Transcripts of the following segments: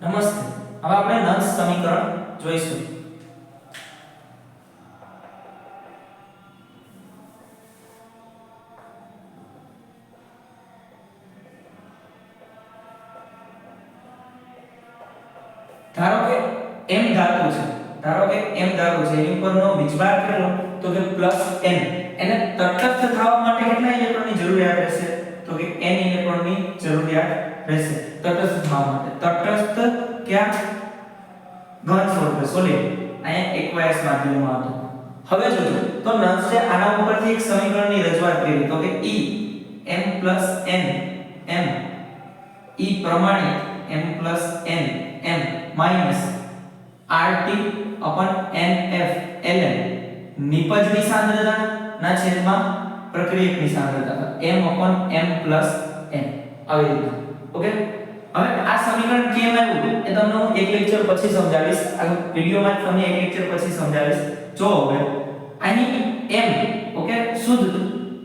નમસ્તે. હવે આપણે નંસ સમીકરણ જોઈશું. ધારો કે m ધાતુ છે. એની ઉપરનો વીજભાર કેટલો? તો કે +n. એને તટસ્થ થવા માટે કેટલા ઇલેક્ટ્રોનની જરૂરિયાત રહેશે? તો કે n ઇલેક્ટ્રોનની જરૂરિયાત રહેશે તટસ્થ થવા માટે. તટસ્થ ક્યાં? ઘન સ્વરૂપે સોલિડ. અહીંયા એક્વાયસ માધ્યમમાં હતું. હવે જોજો તો નંસે આના ઉપરથી એક સમીકરણની રજૂઆત કરી તો કે E m + n m E પ્રમાણિત m + n m minus RT NF ln નિપજની સાંદ્રતા ના છેદમાં પ્રક્રિયકની સાંદ્રતા m m + n આવી રીતે. ઓકે, હવે આ સમીકરણ કેમ આવ્યું એ તમને હું એક લેક્ચર પછી સમજાવીશ. આ વિડિયોમાં તમને એક લેક્ચર પછી સમજાવીશ. જો હવે આની m ઓકે શુદ્ધ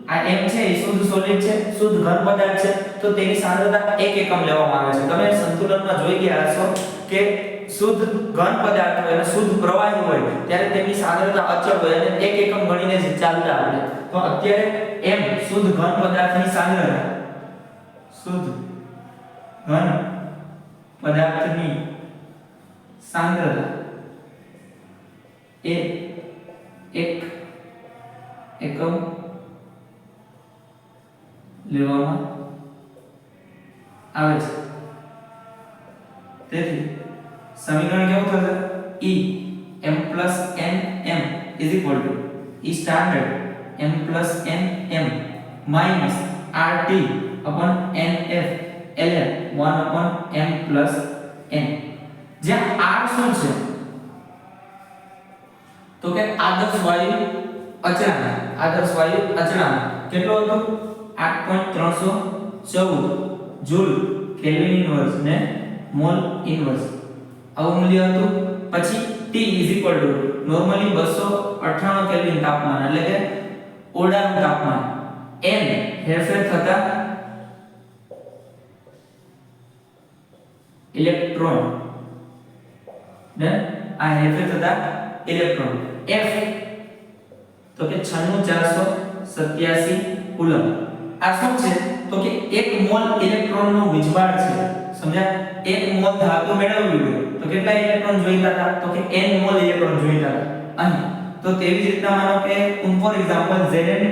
આ m છે એ શુદ્ધ સોલિડ છે, શુદ્ધ ઘન પદાર્થ છે, તો તેની સાંદ્રતા 1 એકમ લેવામાં આવે છે. તમે સંતુલનમાં જોઈ ગયા હશો કે શુદ્ધ ઘન પદાર્થ હોય અને શુદ્ધ પ્રવાહી હોય ત્યારે તેમની સાંદ્રતા અચળ હોય અને 1 એકમ ગણીને જ ચાલતા આપણે. તો અત્યારે m શુદ્ધ ઘન પદાર્થની સાંદ્રતા શુદ્ધ ઘન પદાર્થની સાંદ્રતા એ 1 એકમ લેવામાં આવે છે. તેથી સમીકરણ કેવું થશે? E m + n m E standard m + n m minus RT NF ln 1 m + n. જ્યાં R શું છે? તો કે આદર્શ વાયુ અચળાંક કેટલો હતો? 8.314 જૂલ કેલ્વિન ઇન્વર્સ ને મોલ ઇન્વર્સ આવું મૂલ્ય હતું. પછી T નોર્મલી 298 કેલ્વિન તાપમાન એટલે કે ઓરડાનું તાપમાન. n હેરફેર થતા ઇલેક્ટ્રોન ને આ હેરફેર થતા ઇલેક્ટ્રોન. F તો કે 96487 કુલમ. આ શું છે? તો કે 1 મોલ ઇલેક્ટ્રોનનો વીજભાર છે. સમજ્યા? 1 મોલ ધાતુ મેળવવી હોય તો કેટલા ઇલેક્ટ્રોન જોઈતા હતા? તો કે n મોલ ઇલેક્ટ્રોન જોઈતા હતા. અહીં તો તેવી જ રીતના માનો કે ફોર એક્ઝામ્પલ Zn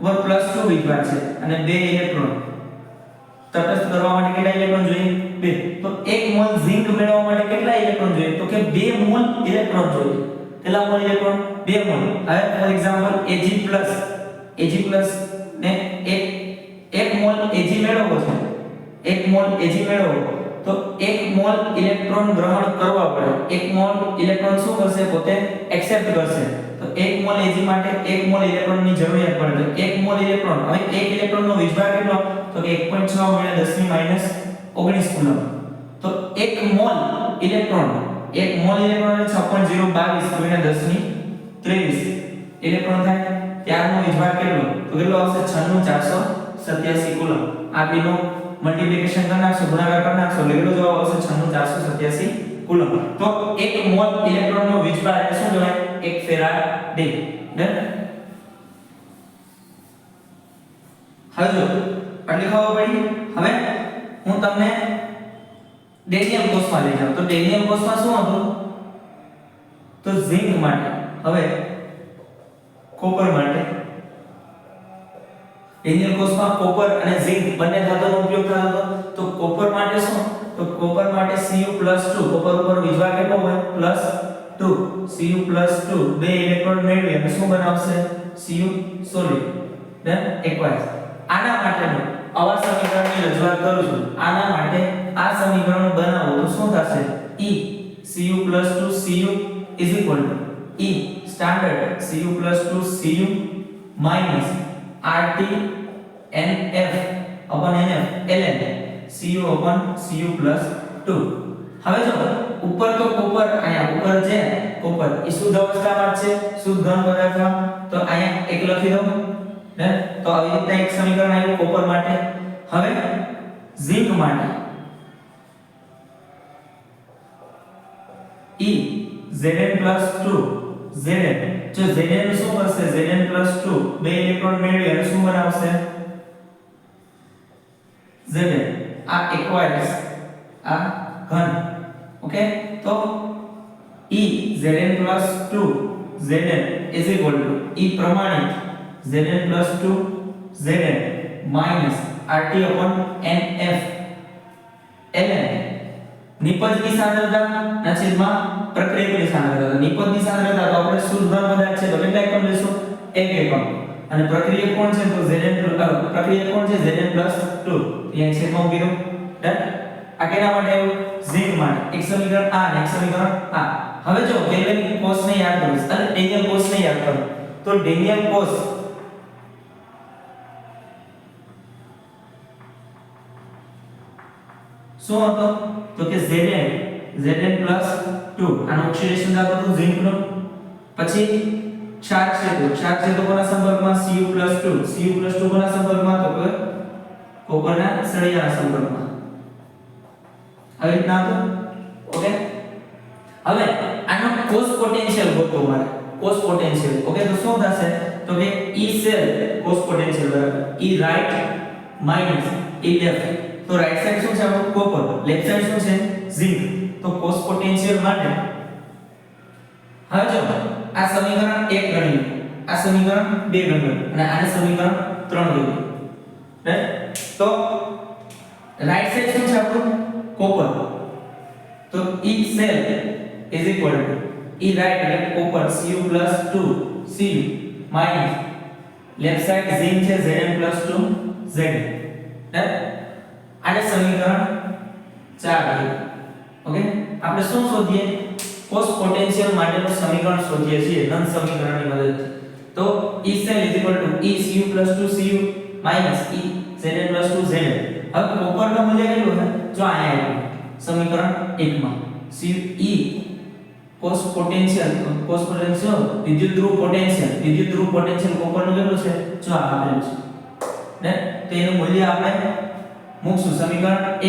वर +2 વીજભાર છે અને 2 ઇલેક્ટ્રોન તટસ્થ કરવા માટે કેટલા ઇલેક્ટ્રોન જોઈએ? 2. તો 1 મોલ ઝિંક મેળવવા માટે કેટલા ઇલેક્ટ્રોન જોઈએ? તો કે 2 મોલ ઇલેક્ટ્રોન જોઈએ. કેટલા મોલ ઇલેક્ટ્રોન? 2 મોલ. હવે ફોર એક્ઝામ્પલ Ag+ ને 1 મોલ Ag મેળવવો છે. 1 મોલ Ag મેળવવો તો 1 મોલ ઇલેક્ટ્રોન ગ્રહણ કરવા પડે. 1 મોલ ઇલેક્ટ્રોન શું કરશે? પોતે એક્સેપ્ટ કરશે. તો 1 મોલ Ag માટે 1 મોલ ઇલેક્ટ્રોનની જરૂરિયાત પડે. તો 1 મોલ ઇલેક્ટ્રોન, હવે 1 ઇલેક્ટ્રોનનો વીજભાર કેટલો? તો કે 1.6 × 10⁻−19 કુલમ. તો 1 મોલ ઇલેક્ટ્રોન 6.022 × 10⁻23 ઇલેક્ટ્રોન થાય. ત્યારનો વીજભાર કેટલો? તો કેટલો આવશે? 96487 કુલમ. આ બેનો મલ્ટીપ્લિકેશન કરી નાખશો, ગુણાકાર કરી નાખશો એટલે કેટલો જવાબ આવશે? 96487 કુલમ. તો 1 મોલ ઇલેક્ટ્રોનનો વીજભાર એટલે શું કહેવાય? 1 ફેરાડે. બરાબર? હવે જો આટલી ખબર પડી. હવે હું તમને ડેલિયમ કોષમાં લઈ જાઉં. તો ડેલિયમ કોષમાં શું હતું? તો ઝિંક માટે. હવે કોપર માટે. ડેલિયમ કોષમાં કોપર અને ઝિંક બંને ધાતુનો ઉપયોગ થતો હતો. તો કોપર માટે શું? તો કોપર માટે Cu+2. કોપર ઉપર વીજભાર કેટલો હોય? +2. Cu+2 બે ઇલેક્ટ્રોન મેળવી અને શું બનાવશે? Cu solid. બરાબર? એકવાર આના માટેનું આવા સમીકરણની રજૂઆત કરું છું. આના માટે આ સમીકરણ બનાવો તો શું થશે? E Cu+2 Cu E standard Cu+2 Cu minus RT NF NF ln Cu+2. હવે જો ઉપર તો કોપર, અહીંયા ઉપર છે કોપર એ શુદ્ધ અવસ્થામાં છે, શુદ્ધ ઘન પદાર્થમાં. તો અહીંયા એક લખી દઉં ને. તો આવી રીતના એક સમીકરણ આવ્યું કોપર માટે. હવે ઝિંક માટે Zn + 2 Zn જો Zn શું કરશે Zn + 2 બે ઇલેક્ટ્રોન મેળવી અને શું બનાવશે Zn આ એક્વાયર્સ આ ઘન ઓકે તો E Zn + 2 Zn = E પ્રમાણિત Zn + 2 Zn - RT/NF ln નિપજની સાંદ્રતા ના છેદમાં પ્રક્રિયકની સાંદ્રતા નિપજની સાંદ્રતા તો આપણે શુદ્ધ ઘન પદાર્થ છે તો કેટલા એકમ લેશું 1 એકમ અને પ્રક્રિયક કોણ છે તો પ્રક્રિયક કોણ છે Zn + 2 અહીંયા છેદમાં મૂકી દો ડન આ કેના માટે આવ્યું ઝિંક માટે એક સમીકરણ આ અને એક સમીકરણ આ હવે જો કેલ્વિન કોસ ને યાદ કરો અને ડેનિયલ કોસ ને યાદ કરો તો ડેનિયલ કોસ શું હતો તો કે Zn + 2 આનો ઓક્સિડેશન દાબ હતું ઝિંક નો પછી ક્ષાર છે તો કોના સંપર્કમાં Cu+2 કોના સંપર્કમાં તો કે કોપરના સળિયાના સંપર્કમાં આવી રીતના હતું ઓકે હવે આનો કોસ પોટેન્શિયલ ગોતવો મારે કોસ પોટેન્શિયલ ઓકે તો શું થશે તો કે E સેલ કોસ પોટેન્શિયલ બરાબર E રાઈટ - E લેફ્ટ તો રાઈટ સાઈડ શું છે આપણું કોપર લેફ્ટ સાઈડ શું છે ઝિંક તો કોસ પોટેન્શિયલ માટે હવે જો આ સમીકરણ 1 ગણી આ સમીકરણ 2 ગણી અને આને સમીકરણ 3 ગણી રાઈટ તો રાઈટ સાઈડ શું છે આપણું કોપર તો E સેલ = E રાઈટ એટલે copper Cu+2 Cu minus left side zinc છે Zn + 2 Zn રાઈટ આને સમીકરણ 4 ઓકે આપણે શું શોધીએ કોસ પોટેન્શિયલ માટેનું સમીકરણ શોધીએ છીએ નન સમીકરણની મદદથી તો E cell = E Cu+2 Cu minus E Zn + 2 Zn હવે કોપરનું મૂલ્ય કેટલું છે જો અહીંયા આવ્યું સમીકરણ 1 માં E કોસ પોટેન્શિયલ વિદ્યુત ધ્રુવ પોટેન્શિયલ કોપરનું કેટલું છે જો આ આપેલું છે ને તો એનું મૂલ્ય આપણે મૂકશું સમીકરણ 1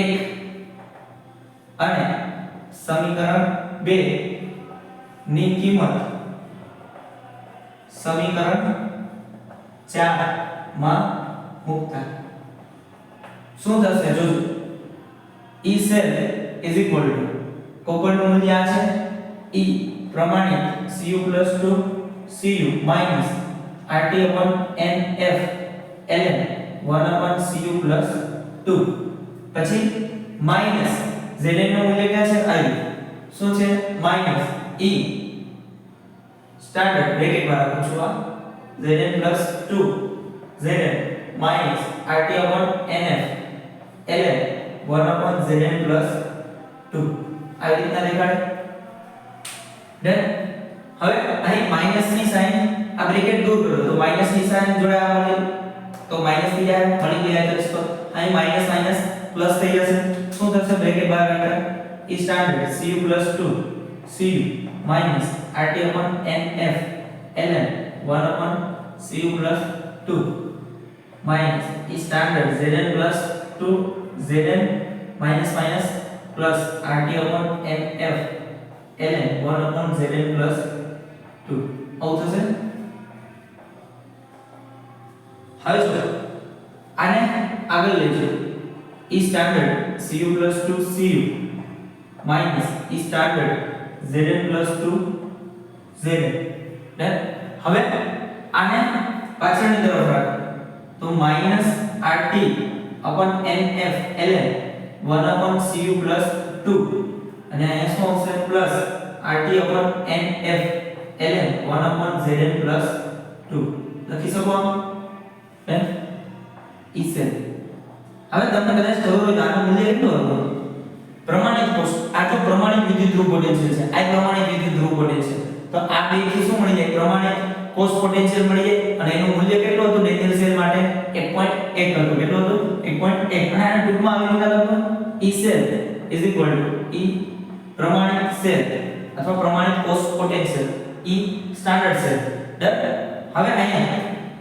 અને સમીકરણ 2 ની કિંમત સમીકરણ 4 માં મૂકતા શું થશે જોજો E cell = કોપરનું મૂલ્ય આ છે E પ્રમાણિત Cu+2 Cu minus RT/NF ln 1/Cu+2 પછી માઈનસ Zn નું મૂલ્ય ક્યાં છે I શું છે માઈનસ E સ્ટાન્ડર્ડ બ્રેકેટ માં રાખું છું આ Zn + 2 Zn minus RT/NF ln 1/Zn + 2 આ રીતના દેખાડે ડન હવે અહીં માઈનસ ની સાઇન આ બ્રેકેટ દૂર કરો તો માઈનસ ની સાઇન જોડે આ મળે તો માઈનસ થી જાય મળી ગયા તો અહીં માઈનસ પ્લસ થઈ જશે શું થશે બ્રેકેટ બહાર કાઢો E standard Cu+2 Cu minus RT/NF ln 1/Cu+2 minus E standard Zn + 2 Zn minus plus RT/NF ln 1/Zn + 2 આવું થશે હવે જો આને આગળ લેજો E standard Cu+2 Cu minus E standard Zn + 2 Zn done હવે આને પાછળની તરફ રાખો તો માઈનસ RT/NF ln 1/Cu+2 અને અહીંયા શું આવશે પ્લસ RT/NF ln 1/Zn + 2 લખી શકો ડન E cell હવે તમને કદાચ ખબર હોય તો આનું મૂલ્ય કેટલું હતું પ્રમાણિત કોષ આ તો પ્રમાણિત વિદ્યુત ધ્રુવ પોટેન્શિયલ છે આ પ્રમાણિત વિદ્યુત ધ્રુવ પોટેન્શિયલ તો આ બે થી શું મળી જાય પ્રમાણિત કોષ પોટેન્શિયલ મળી જાય અને એનું મૂલ્ય કેટલું હતું ડેનિયલ સેલ માટે 1.1 હતું કેટલું હતું 1.1 અને આના ટૂંકમાં આવી રીતે લખો E cell = E પ્રમાણિત સેલ અથવા પ્રમાણિત કોષ potential E standard cell done હવે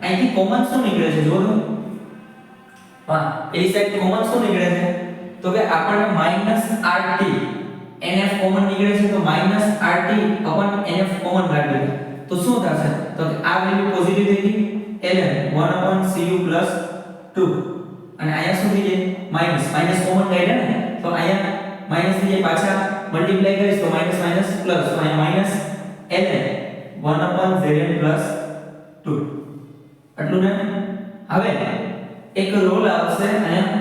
અહીંથી કોમન શું નીકળે છે જોજો હા એ સાઈડ કોમન શું નીકળે છે તો કે આપણને -RT nf કોમન નીકળે છે તો -RT nf કોમન કાઢી લે તો શું થશે તો કે આ વેલ્યુ પોઝિટિવ થઈ ગઈ ln 1/cu + 2 અને અહીંયા શું થઈ જાય માઈનસ કોમન કાઢ્યા ને તો અહીંયા માઈનસ થઈ જાય પાછા મલ્ટીપ્લાય કરીશ તો માઈનસ પ્લસ તો અહીંયા ln 1/Zn + 2 આટલું ને હવે એક રોલ આવશે અહીંયા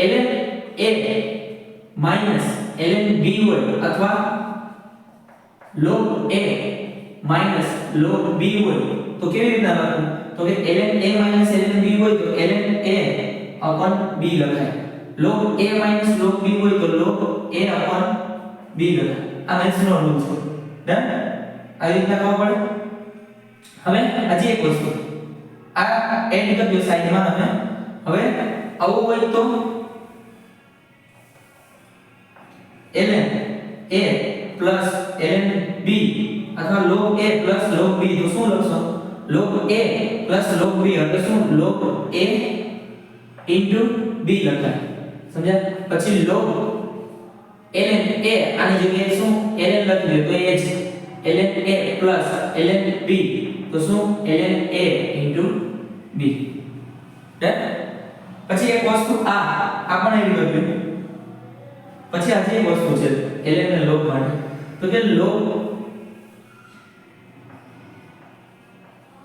ln a minus ln b હોય અથવા log a minus log b હોય તો કેવી રીતના લખવું તો કે ln a minus ln b હોય તો ln a upon b લખાય log a minus log b હોય તો log a upon b લખાય આ મેથ્સનો રૂલ છે ડન આ રીતના ખબર પડે હવે હજી એક વસ્તુ આ એડ કર્યો સાઈડમાં તમે હવે આવું હોય તો ln a plus ln b અથવા log a plus log b તો શું લખશો log a plus log b એટલે શું log a into b લખાય સમજ્યા પછી log ln a આની જગ્યાએ શું ln લખી લે તો એ જ ln a plus ln b તો શું ln a into b done પછી એક વસ્તુ આ પણ એવી કર્યું પછી આજે એક વસ્તુ છે ln ને log માટે તો કે log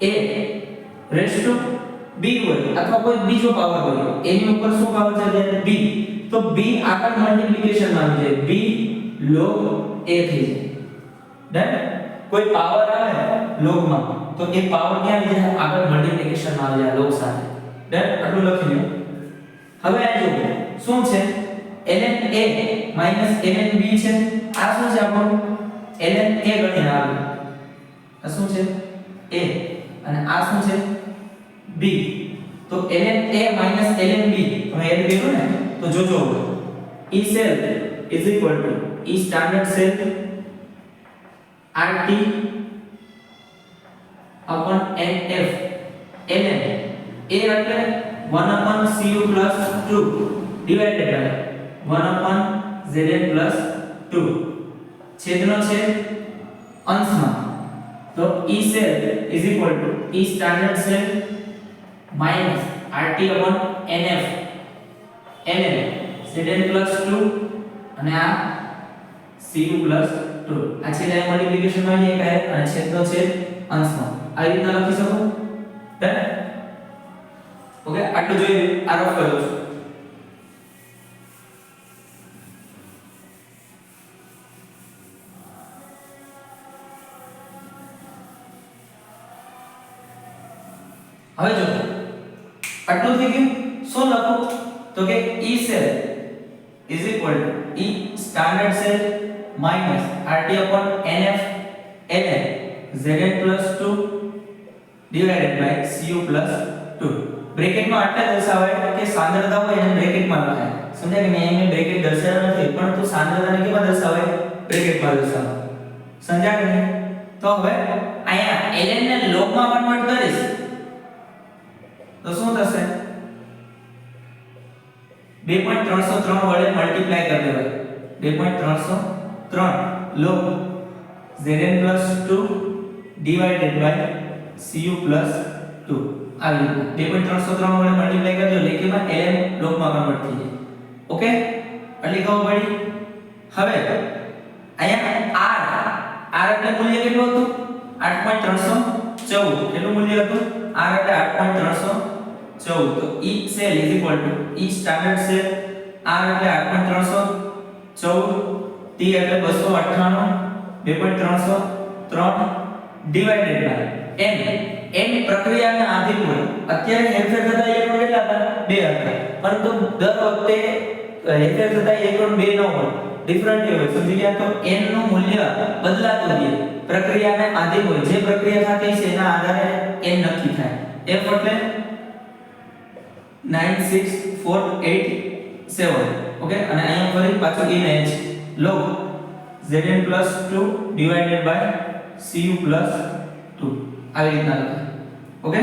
a raise to b હોય અથવા કોઈ બીજો પાવર હોય એની ઉપર શું પાવર છે એટલે b તો b આગળ મલ્ટીપ્લિકેશન માં આવી જાય b log a થઈ જાય ડન કોઈ પાવર આવે log માં તો એ પાવર ક્યાં આવી જાય આગળ મલ્ટીપ્લિકેશન માં આવી જાય log સાથે ડન આટલું લખી લો હવે આ જો શું છે ln a ln b છે આ શું છે આપણું ln a ગણીને આવે આ શું છે a અને આ શું છે b તો ln a ln b તમે એડ કર્યું ને તો જોજો e cell is equal to e standard cell rt upon nf ln a એટલે 1/cu + 2 divided by 1/Zn + 2 છેદનો છે અંશમાં તો e cell is equal to e standard cell minus rt upon nf ln Zn + 2 અને આ cu + 2 આ છેદા multiplication માં એક આવે અને છેદનો છે અંશમાં આ રીતના લખી શકો ડન ઓકે આટલું જોઈ આ રફ કર્યો છું હવે જો આટલું થઈ ગયું શું લખું તો કે e cell is equal to e standard cell minus rt upon nf ln Zn + 2 divided by cu + 2 bracket માં આટલા દર્શાવાય કે સાંદ્રતા હોય એને બ્રેકેટ માં લખાય સમજ્યા કે મેં અહીં બ્રેકેટ દર્શાવ્યો નથી પરંતુ સાંદ્રતાને કેમાં દર્શાવાય બ્રેકેટ માં દર્શાવાય સમજ્યા કે નહીં તો હવે અહીંયા ln ને log માં કન્વર્ટ કરીશ તો શું થશે 2.303 વડે મલ્ટીપ્લાય કરી દેવાય 2.303 log Zn + 2 divided by cu + 2 આવી 2.303 વડે મલ્ટીપ્લાય કરી દો લેખિતમાં ln log માં કન્વર્ટ થઈ જાય ઓકે એટલે ખબર પડી હવે અહીંયા r એટલે મૂલ્ય કેટલું હતું 8.314 કેટલું મૂલ્ય હતું r એટલે 8.314 તો e cell is equal to e standard cell r એટલે 8.314 t એટલે 298 2.303 divided by n પ્રક્રિયાના આધીન હોય અત્યારે હેરફેર થતા ઇલેક્ટ્રોન કેટલા હતા 2 હતા પરંતુ દર વખતે હેરફેર થતા ઇલેક્ટ્રોન 2 ન હોય ડિફરન્ટ હોય સમજી ગયા તો n નું મૂલ્ય બદલાતું રહે પ્રક્રિયાને આધીન હોય જે પ્રક્રિયા થતી છે એના આધારે n નક્કી થાય f એટલે 96487 ઓકે અને અહીંયા ફરી પાછું e ને h log Zn + 2 divided by cu + 2 આવી રીતના લખાય ઓકે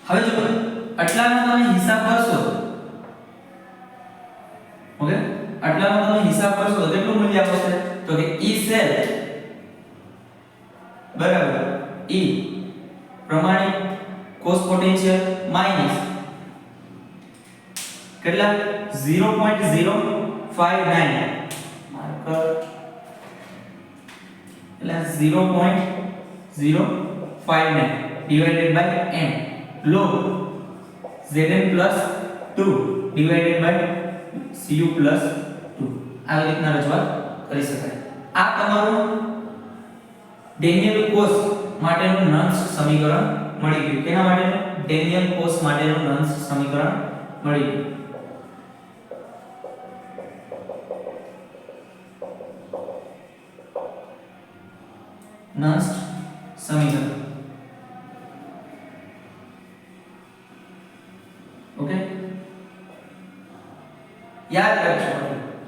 હવે જો આટલાનો તમે હિસાબ કરશો ઓકે આટલાનો તમે હિસાબ કરશો તો કેટલું મૂલ્ય તો કે E સેલ બરાબર E પ્રમાણિત કોસ પોટેન્શિયલ માઈનસ કેટલા 0.059 માર્કર એટલે 0.059 divided by m log Zn plus 2 divided by Cu plus 2 આ રીતના રજૂઆત કરી શકાય. આ તમારું ડેનિયલ કોસ માટેનું નંસ સમીકરણ મળી ગયું. કેના માટેનું? ડેનિયલ કોસ માટેનું નંસ સમીકરણ મળી ગયું. નંસ સમીકરણ ઓકે યાદ રાખજો.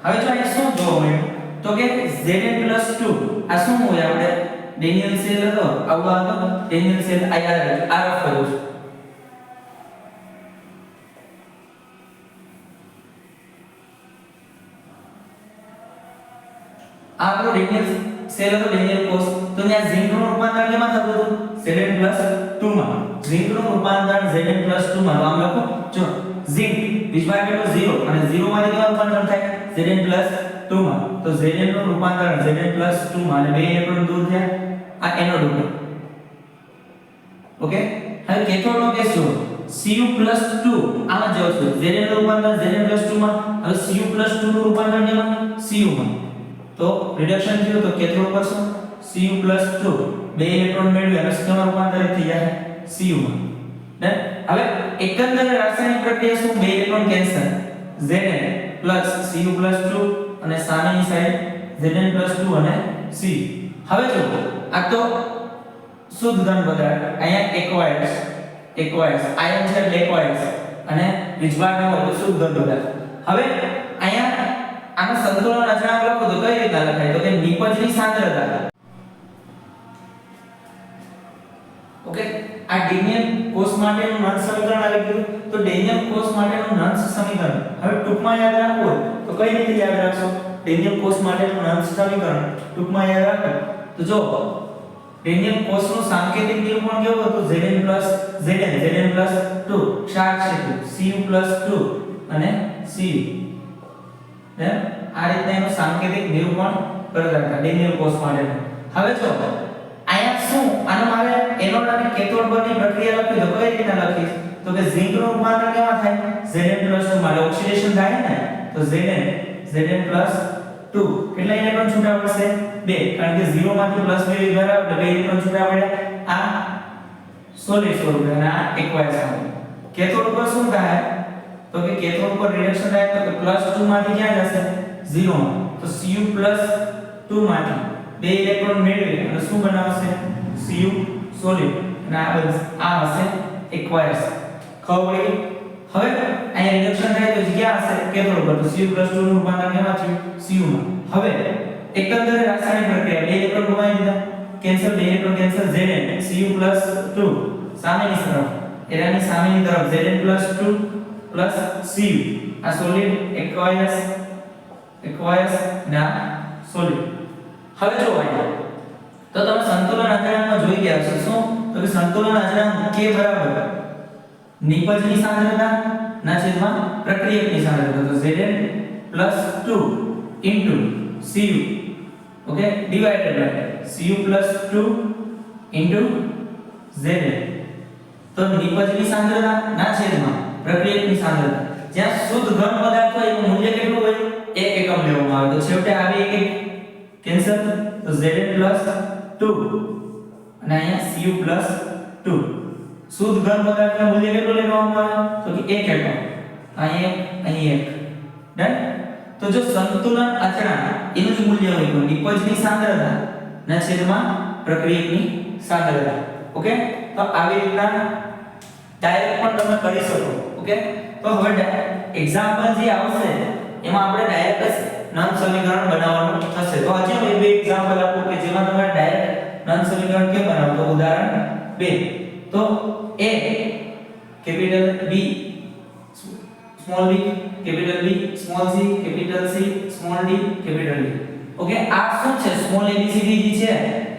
હવે જો અહીં શું જોવા મળ્યું તો કે Zn + 2 આ શું હોય? આપણે ડેનિયલ સેલ હતો આવો હતો ડેનિયલ સેલ આ યાદ રાખજો. આ રફ કર્યું છે. આ આપણો ડેનિયલ સેલ હતો ડેનિયલ કોસ. તો ત્યાં ઝિંક નું રૂપાંતર કેમાં થતું હતું? Zn + 2 માં. ઝિંક નું રૂપાંતર Zn + 2 માં. તો આમ લખો જો ઝિંક વિજભાગ કેટલો 0 અને 0 માંથી કેવા રૂપાંતર થાય? Zn + 2 માં. તો Zn નું રૂપાંતર Zn + 2 માં અને બે ઇલેક્ટ્રોન દૂર થયા. આ એનોડ ઉપર. ઓકે હવે કેથોડ નો કેસ જો Cu + 2 આમાં જો છે Zn નું રૂપાંતર Zn + 2 માં. હવે Cu + 2 નું રૂપાંતર કેમાં? Cu માં. તો રિડક્શન થયું તો કેથોડ પર શું Cu + 2 બે ઇલેક્ટ્રોન મેળવી અને શેમાં રૂપાંતરિત થઈ જાય? Cu માં. ડન. હવે એકંદર રાસાયણિક પ્રક્રિયા શું? બે electron cancel Zn plus Cu + 2 અને સામેની સાઈડ Zn + 2 અને C. હવે જો આ તો શુદ્ધ ઘન પદાર્થ અહીંયા aqueous આયન છે એટલે aqueous અને વીજભાગ હોય તો શુદ્ધ ઘન પદાર્થ. હવે અહીંયા આનો સંતુલન અચળાંક લખો તો કઈ રીતના લખાય? તો કે નિપજની સાંદ્રતા. ઓકે આ ડેનિયલ કોસ માટેનું નંસ સમીકરણ આવી ગયું. તો ડેનિયલ કોસ માટેનું નંસ સમીકરણ હવે ટૂંકમાં યાદ રાખવું હોય તો કઈ રીતે યાદ રાખશો? ડેનિયલ કોસ માટેનું નંસ સમીકરણ ટૂંકમાં યાદ રાખો તો જો ડેનિયલ કોસનું સાંકેતિક નિરૂપણ કેવું હતું? Zn + 2 ક્ષાર ક્ષેત્ર Cu + 2 અને Cu. આ રીતના એનું સાંકેતિક નિરૂપણ કરતા હતા ડેનિયલ કોસ માટેનું. હવે જો આયા શું આનો મારે એનોડ અને કેથોડ બંને પ્રક્રિયા લખી તો કઈ રીતના લખીશ? તો કે ઝિંક નું રૂપાંતર કેમાં થાય? Zn + 2 માં ઓક્સિડેશન થાય ને તો Zn + 2 કેટલા ઇલેક્ટ્રોન છૂટા પડશે? 2 કારણ કે 0 માંથી +2 વિભાગ એટલે 2 ઇલેક્ટ્રોન છૂટા પડ્યા. આ સોલિડ સ્વરૂપ અને આ aqueous આવે. કેથોડ ઉપર શું થાય? તો કે કેથોડ પર રિડક્શન થાય તો કે +2 માંથી ક્યાં જશે? 0 માં. તો Cu + 2 માંથી બે ઇલેક્ટ્રોન મેળવી અને શું બનાવશે? Cu સોલિડ અને આ હશે aqueous. ખબર પડી? હવે અહીંયા રિડક્શન થાય તો ક્યાં હશે? કેથોડ પર. તો Cu + 2 નું રૂપાંતર કેમાં થયું? Cu માં. હવે એકંદરે રાસાયણિક પ્રક્રિયા બે ઇલેક્ટ્રોન ગુમાવી દીધા કેન્સલ બે ઇલેક્ટ્રોન કેન્સલ Zn Cu + 2 સામેની તરફ એરાની સામેની તરફ Zn + 2 પ્લસ Cu આ સોલિડ aqueous ના સોલિડ. હવે જો ભાઈ તો તમે સંતુલન અચળાંકમાં જોઈ ગયા છો શું? તો કે સંતુલન અચળાંક K બરાબર નિપજની સાંદ્રતા ના છેદમાં પ્રક્રિયકની સાંદ્રતા. તો Zn + 2 into Cu okay divided by Cu + 2 into Zn. તો નિપજની સાંદ્રતા ના છેદમાં પ્રક્રિયકની સાંદ્રતા. જ્યાં શુદ્ધ ઘન પદાર્થ હોય એનું મૂલ્ય કેટલું હોય? 1 એકમ લેવામાં આવે. તો છેવટે આવી એક કેન્સલ તો Zn + 2 અને અહીંયા Cu + 2. શુદ્ધ ઘન પદાર્થનું મૂલ્ય કેટલું લેવામાં આવે? તો કે 1 એકમ. અહીં 1 ડન. તો જો સંતુલન અચળાંક એનું જ મૂલ્ય હોય તો નિપજની સાંદ્રતા ના છેદમાં પ્રક્રિયકની સાંદ્રતા. ઓકે તો આવી રીતના ડાયરેક્ટ પણ તમે કરી શકો. ઓકે તો હવે એક્ઝામ્પલ જે આવશે એમાં આપણે ડાયરેક્ટ નંદ સમીકરણ બનાવવાનું થશે. તો આજે હું બે એક્ઝામ્પલ આપું કે જેમાં તમારે ડાયરેક્ટ નંદ સમીકરણ કેમ બનાવવું. તો ઉદાહરણ 2 તો a capital B small b capital B small c capital C small d capital D. Okay આ શું છે સ્મોલ abcd છે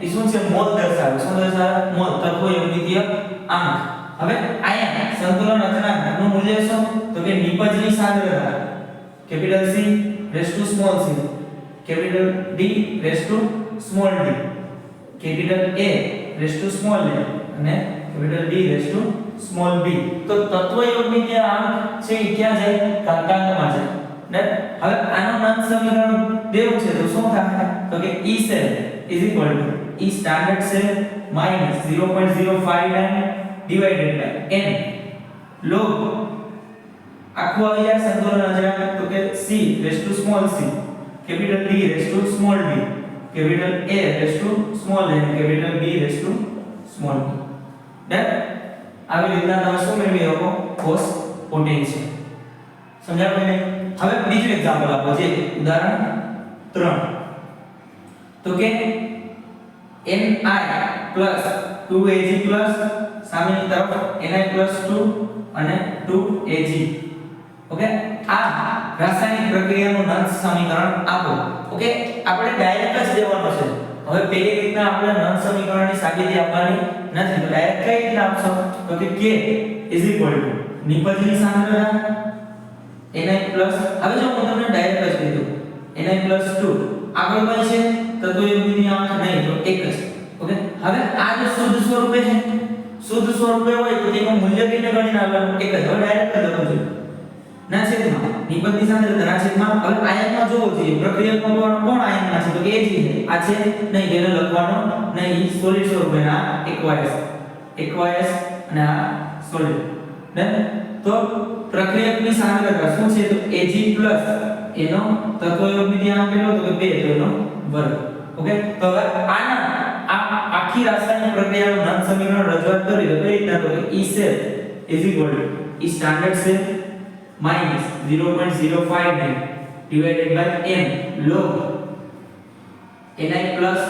એ શું છે મોલ દર્શાવે શું દર્શાવે મોલ તત્વો યોગિતીય આંક હવે અહીંયા સંતુલન અચળાંકનું મૂલ્ય શું તો કે નિપજની સાંદ્રતા capital C raise to small c capital D raise to small d capital A raise to small a અને capital D raise to small b તો તત્વ યોગિતીય આંક છે એ ક્યાં જાય ઘાતાંકમાં જાય ને હવે આનો નામ સમીકરણ દેવું છે તો શું થાય તો કે E cell E standard cell minus 0.059 divided by n log આખું આવી જાય સંતુલન અચળાંક તો કે C raise to small c capital D raise to small d capital A raise to small a capital B raise to small b done આવી રીતના તમે શું મેળવી શકો cos પોટેન્શિયલ સમજાયું ને હવે બીજું એક્ઝામ્પલ આપો જે ઉદાહરણ 3 તો કે ni 2ag સામેની તરફ ni 2 અને 2ag ઓકે આ રાસાયણિક પ્રક્રિયાનું નંદ સમીકરણ આપો ઓકે આપણે ડાયરેક્ટ જ દેવાનો છે હવે પેલી રીતના આપણે નંદ સમીકરણની સાબિતી આપવાની નથી તો ડાયરેક્ટ કઈ રીતના આપશો તો કે k નિપજની સાંદ્રતા ni પ્લસ હવે જો હું તમને ડાયરેક્ટ જ કીધું ni 2 આગળ કઈ છે તત્વ યોગિની આંક નહીં તો એક જ ઓકે હવે આ જો શુદ્ધ સ્વરૂપે છે શુદ્ધ સ્વરૂપે હોય તો તેનું મૂલ્ય કેટલે ગણીને આવવાનું એક જ હવે ડાયરેક્ટ જ લખું છું ના છેદમાં નિપજની સાંદ્રતા ના છેદમાં હવે આયનમાં જોવો જોઈએ પ્રક્રિયામાં કોણ આયનમાં છે તો કે Ag છે આ છે નહીં તેને લખવાનો નહીં સોલિડ સ્વરૂપે ના aqueous અને આ સોલિડ ડન તો પ્રક્રિયકની સાંદ્રતા શું છે તો Ag એનો તત્વ યોગિતી આંક કેટલો તો કે 2 તો એનો વર્ગ ઓકે તો હવે આના આખી રાસાયણિક પ્રક્રિયાનું નંદ સમીકરણ રજૂઆત કરી તો કઈ રીતના તો કે E cell E standard cell minus 0.059 divided by n log ni plus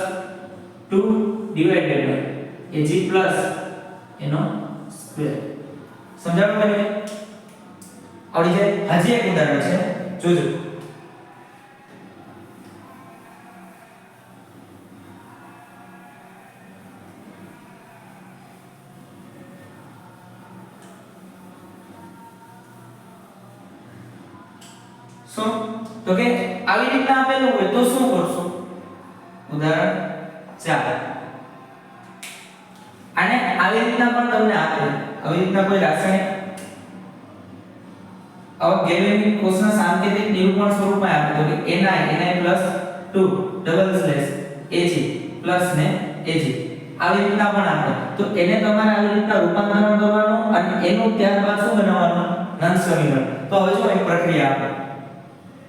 2 divided by Ag plus એનો સ્ક્વેર સમજાણું કે આવડી જાય હજી એક ઉદાહરણ છે જોજો શું તો કે આવી રીતના આપેલું હોય તો શું કરશો ઉદાહરણ 4 અને આવી રીતના પણ તમને આપે આવી રીતના કોઈ રાસાયણિક ગેલેનિક કોષના સાંકેતિક નિરૂપણ સ્વરૂપમાં આપે તો કે ni 2 double slash Ag plus ને Ag આવી રીતના પણ આપે તો એને તમારે આવી રીતના રૂપાંતરણ કરવાનું અને એનું ત્યારબાદ શું બનાવવાનું નંદ સમીકરણ તો હવે જો એક પ્રક્રિયા આપે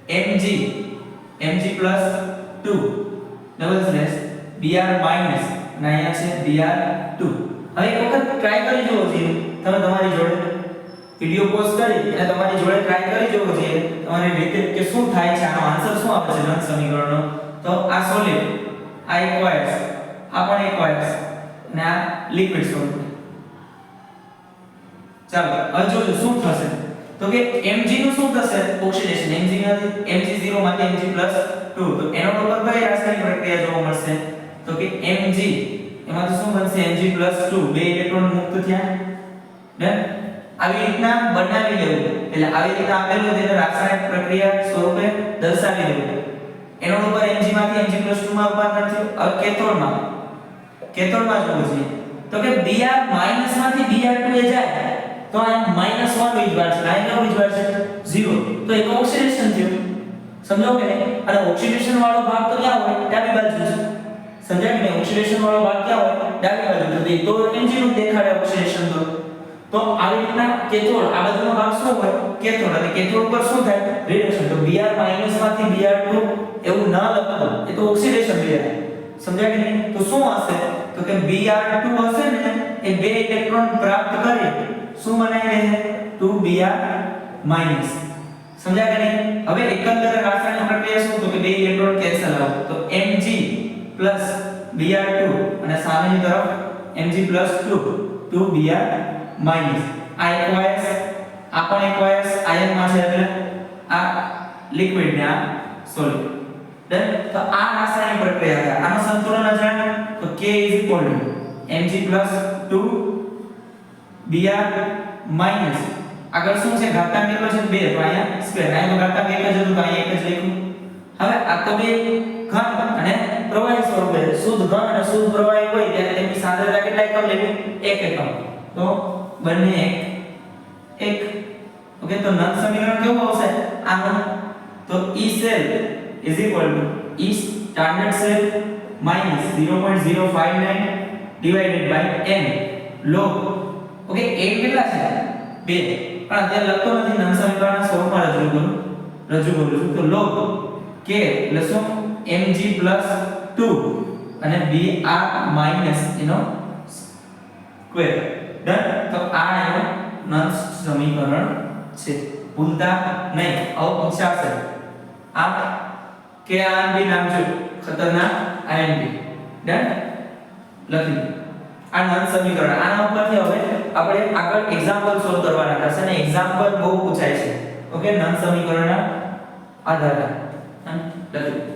Mg plus 2 double slash Br minus અને અહીંયા છે Br2 હવે એક વખત ટ્રાય કરી જોવો જોઈએ તમે તમારી જોડે વિડિયો પોઝ કરી અને તમારી જોડે ટ્રાય કરી જોવો જોઈએ તમારી રીતે કે શું થાય છે આનો આન્સર શું આવે છે નંદ સમીકરણનો તો આ સોલિડ આ aqueous આ પણ aqueous અને આ લિક્વિડ સ્વરૂપ ચાલો હવે જોજો શું થશે તો કે Mg નું શું થશે ઓક્સિડેશન Mg0 માંથી Mg+2 તો એનો ટોટલ કઈ રાસાયણિક પ્રક્રિયા જોવા મળશે તો કે Mg એમાંથી શું બનશે Mg+2 બે ઇલેક્ટ્રોન મુક્ત થયા ડન આવી રીતના બનાવી લેવું એટલે આવી રીતના આપેલું તેને રાસાયણિક પ્રક્રિયા સ્વરૂપે દર્શાવી દેવું એનો ઉપર Mg માંથી Mg+2 માં રૂપાંતર થયું હવે કેથોડમાં જોવું છે તો કે Br માઈનસ માંથી Br2 એ જાય તો આ -1 વીજભાર છે આ વીજભાર છે 0 તો એક ઓક્સિડેશન થયું સમજો કે નહીં અને ઓક્સિડેશન વાળો ભાગ તો ક્યાં હોય ડાબી બાજુ છે સમજાય કે ઓક્સિડેશન વાળો ભાગ ક્યાં હોય ડાબી બાજુ તો Mg નું દેખાડે ઓક્સિડેશન તો આવી રીતના કેથોડ આ બાજુનો ભાગ શું હોય કેથોડ અને કેથોડ પર શું થાય રિડક્શન તો Br માઈનસ માંથી Br2 એવું ન લખો એ તો ઓક્સિડેશન થાય સમજાય કે નહીં તો શું હશે તો કે Br2 હશે ને એ બે ઇલેક્ટ્રોન પ્રાપ્ત કરી શું બનાવી રહે 2Br માઈનસ સમજ્યા કે નહીં હવે એકંદર રાસાયણિક પ્રક્રિયા શું તો કે બે ઇલેક્ટ્રોન કેન્સલ આવે તો Mg Br2 અને સામેની તરફ Mg+2 2Br માઈનસ આ aqueous આ પણ aqueous આયનમાં છે એટલે આ લિક્વિડ ને આ સોલિડ ડન. તો આ રાસાયણિક પ્રક્રિયા છે. આનો સંતુલન અજાણ તો K Mg+2 Br માઈનસ આગળ શું છે ઘાતાંક કેટલો છે 2 તો અહીંયા સ્ક્વેર. અહીંયા તો ઘાતાંક 1 જ હતું તો અહીંયા 1 જ લખ્યું. હવે આ તો બે ઘન અને પ્રવાહી સ્વરૂપે શુદ્ધ ઘન અને શુદ્ધ પ્રવાહી હોય ત્યારે તેમની સાંદ્રતા કેટલા એકમ લેવી 1 એકમ. તો બંને 1 ઓકે. તો નલ સમીકરણ કેવું આવશે આનું તો E cell E standard cell minus 0.059 divided by n log okay. n કેટલા છે 2 પણ અત્યારે લખતો નથી નલ સમીકરણના સ્વરૂપમાં રજૂ કરું છું. તો log k એટલે શું Mg+2 અને Br માઈનસ એનો સ્ક્વેર. ડન. તો આ એનો નલ સમીકરણ છે. ભૂલતા નહીં આવું પૂછાશે. આ કે આયન નામ છે ખતરનાક આયન. ડન. લખી આ નલ સમીકરણ. આના ઉપરથી હવે આપણે આગળ એક્ઝામ્પલ સોલ્વ કરવાના થશે ને એક્ઝામ્પલ બહુ પૂછાય છે. ઓકે. નલ સમીકરણના આધારે લખી